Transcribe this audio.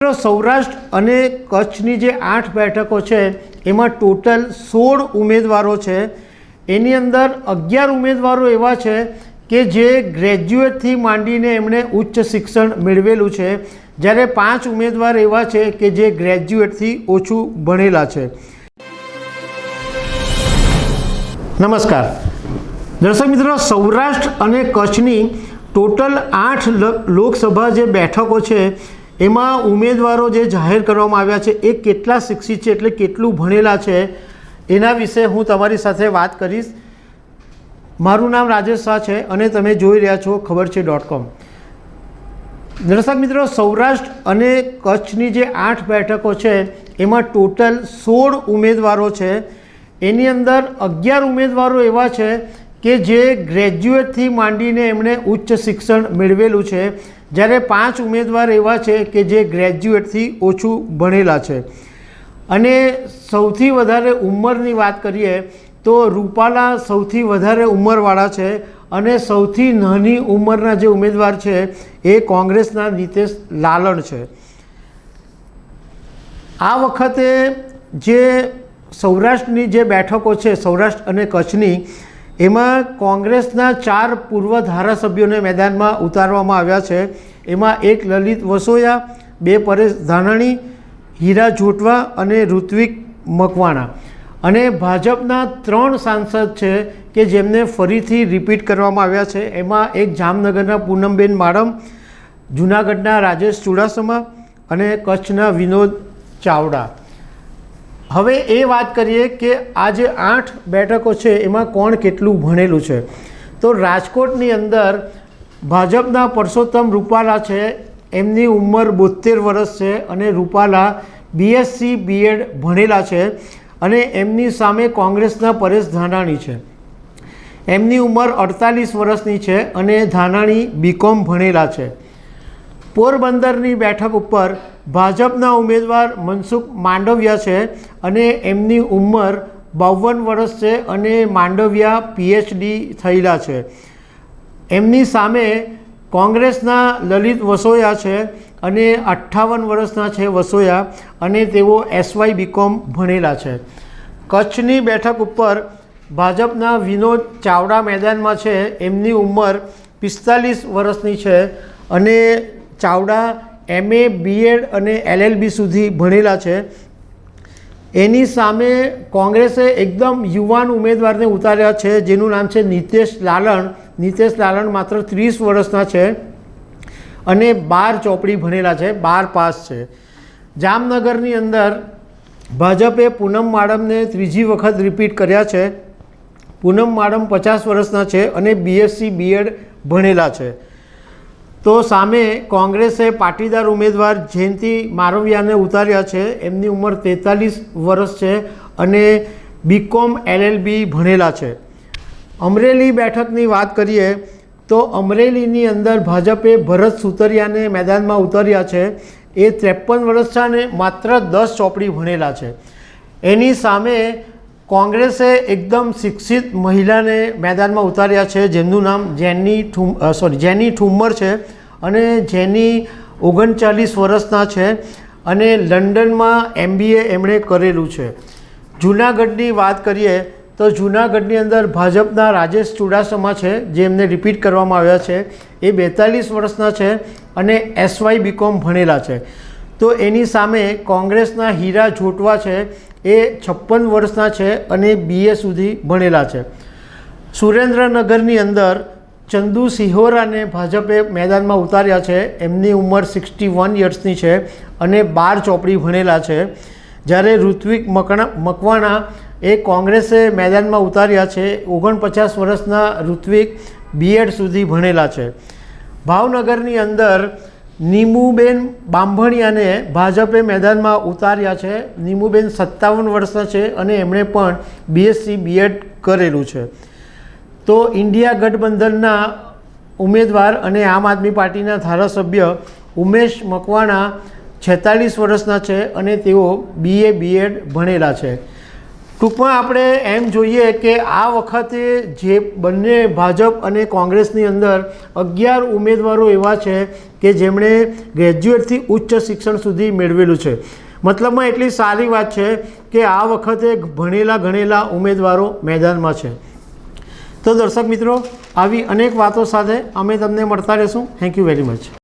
સૌરાષ્ટ્ર અને કચ્છની જે 8 બેઠકો છે એમાં ટોટલ 16 ઉમેદવારો છે। એની અંદર 11 ઉમેદવારો એવા છે કે જે ગ્રેજ્યુએટથી માંડીને એમણે ઉચ્ચ શિક્ષણ મેળવેલું છે, જ્યારે 5 ઉમેદવાર એવા છે કે જે ગ્રેજ્યુએટથી ઓછું ભણેલા છે। નમસ્કાર દર્શક મિત્રો, સૌરાષ્ટ્ર અને કચ્છની ટોટલ 8 લોકસભા જે બેઠકો છે એમાં ઉમેદવારો જે જાહેર કરવામાં આવ્યા છે એ કેટલા શિક્ષિત છે, એટલે કેટલું ભણેલા છે, એના વિશે હું તમારી સાથે વાત કરીશ। મારું નામ રાજેશ શાહ છે અને તમે જોઈ રહ્યા છો ખબરછે.com। દર્શક મિત્રો, સૌરાષ્ટ્ર અને કચ્છની જે 8 બેઠકો છે એમાં ટોટલ 16 ઉમેદવારો છે। એની અંદર 11 ઉમેદવારો એવા છે કે જે ગ્રેજ્યુએટથી માંડીને એમણે ઉચ્ચ શિક્ષણ મેળવેલું છે, જ્યારે 5 ઉમેદવાર એવા છે કે જે ગ્રેજ્યુએટથી ઓછું ભણેલા છે। અને સૌથી વધારે ઉંમરની વાત કરીએ તો રૂપાલા સૌથી વધારે ઉંમરવાળા છે અને સૌથી નાની ઉંમરના જે ઉમેદવાર છે એ કોંગ્રેસના નીતેશ લાલણ છે। આ વખતે જે સૌરાષ્ટ્રની જે બેઠકો છે, સૌરાષ્ટ્ર અને કચ્છની, એમાં કોંગ્રેસના 4 પૂર્વ ધારાસભ્યોને મેદાનમાં ઉતારવામાં આવ્યા છે। એમાં એક લલિત વસોયા, 2 પરેશ ધાનાણી, હીરા જોટવા અને ઋત્વિક મકવાણા, અને ભાજપના 3 સાંસદ છે કે જેમને ફરીથી રિપીટ કરવામાં આવ્યા છે। એમાં એક જામનગરના પૂનમબેન માડમ, જૂનાગઢના રાજેશ ચુડાસમા અને કચ્છના વિનોદ ચાવડા। હવે એ વાત કરીએ કે આ જે 8 બેઠકો છે એમાં કોણ કેટલું ભણેલું છે। તો રાજકોટની અંદર ભાજપના પરસોત્તમ રૂપાલા છે, એમની ઉંમર 72 વર્ષ છે અને રૂપાલા BSc B.Ed ભણેલા છે। અને એમની સામે કોંગ્રેસના પરેશ ધાનાણી છે, એમની ઉંમર 48 વર્ષની છે અને ધાનાણી BCom ભણેલા છે। પોરબંદરની બેઠક ઉપર ભાજપના ઉમેદવાર મનસુખ માંડવિયા છે અને એમની ઉંમર 52 વર્ષ છે અને માંડવિયા PhD થયેલા છે। એમની સામે કોંગ્રેસના લલિત વસોયા છે અને 58 વર્ષના છે વસોયા, અને તેઓ SY BCom ભણેલા છે। કચ્છની બેઠક ઉપર ભાજપના વિનોદ ચાવડા મેદાનમાં છે, એમની ઉંમર 45 વર્ષની છે અને ચાવડા MA B.Ed અને LLB સુધી ભણેલા છે। એની સામે કોંગ્રેસે એકદમ યુવાન ઉમેદવારને ઉતાર્યા છે જેનું નામ છે નીતેશ લાલણ। નીતેશ લાલણ માત્ર 30 વર્ષના છે અને 12 ચોપડી ભણેલા છે, 12 પાસ છે। જામનગરની અંદર ભાજપે પૂનમ માડમને 3જી વખત રિપીટ કર્યા છે। પૂનમ માડમ 50 વર્ષના છે અને BSc B.Ed ભણેલા છે। તો સામે કોંગ્રેસે પાટીદાર ઉમેદવાર જયંતિ મારવિયાને ઉતાર્યા છે, એમની ઉંમર 43 વર્ષ છે અને BCom LLB ભણેલા છે। અમરેલી બેઠકની વાત કરીએ તો અમરેલીની અંદર ભાજપે ભરત સુતરિયાને મેદાનમાં ઉતાર્યા છે, એ 53 વર્ષ છે અને માત્ર 10 ચોપડી ભણેલા છે। એની સામે કોંગ્રેસે એકદમ શિક્ષિત મહિલાને મેદાનમાં ઉતાર્યા છે જેમનું નામ જેની ઠુમ્મર છે અને જેની 39 વર્ષના છે અને લંડનમાં MBA એમણે કરેલું છે। જૂનાગઢની વાત કરીએ તો જૂનાગઢની અંદર ભાજપના રાજેશ ચુડાસમા છે જે એમને રિપીટ કરવામાં આવ્યા છે, એ 42 વર્ષના છે અને SY BCom ભણેલા છે। તો એની સામે કોંગ્રેસના હીરા જોટવા છે, એ 56 વર્ષના છે અને BA સુધી ભણેલા છે। સુરેન્દ્રનગરની અંદર ચંદુ સિહોરાને ભાજપે મેદાનમાં ઉતાર્યા છે, એમની ઉંમર 61 યર્સની છે અને 12 ચોપડી ભણેલા છે। જ્યારે ઋત્વિક મકવાણા એ કોંગ્રેસે મેદાનમાં ઉતાર્યા છે, 49 વર્ષના ઋત્વિક B.Ed સુધી ભણેલા છે। ભાવનગરની અંદર નીમુબેન બાંભણિયાને ભાજપે મેદાનમાં ઉતાર્યા છે, નીમુબેન 57 વર્ષના છે અને એમણે પણ BSc B.Ed કરેલું છે। તો ઇન્ડિયા ગઠબંધનના ઉમેદવાર અને આમ આદમી પાર્ટીના ધારાસભ્ય ઉમેશ મકવાણા 46 વર્ષના છે અને તેઓ BA B.Ed ભણેલા છે। ટૂંકમાં આપણે એમ જોઈએ કે આ વખતે જે બંને ભાજપ અને કોંગ્રેસની અંદર 11 ઉમેદવારો એવા છે કે જેમણે ગ્રેજ્યુએટથી ઉચ્ચ શિક્ષણ સુધી મેળવેલું છે. મતલબમાં એટલી સારી વાત છે કે આ વખતે ભણેલા ગણેલા ઉમેદવારો મેદાનમાં છે. તો દર્શક મિત્રો, આવી અનેક વાતો સાથે અમે તમને મળતા રહીશું. Thank you very much.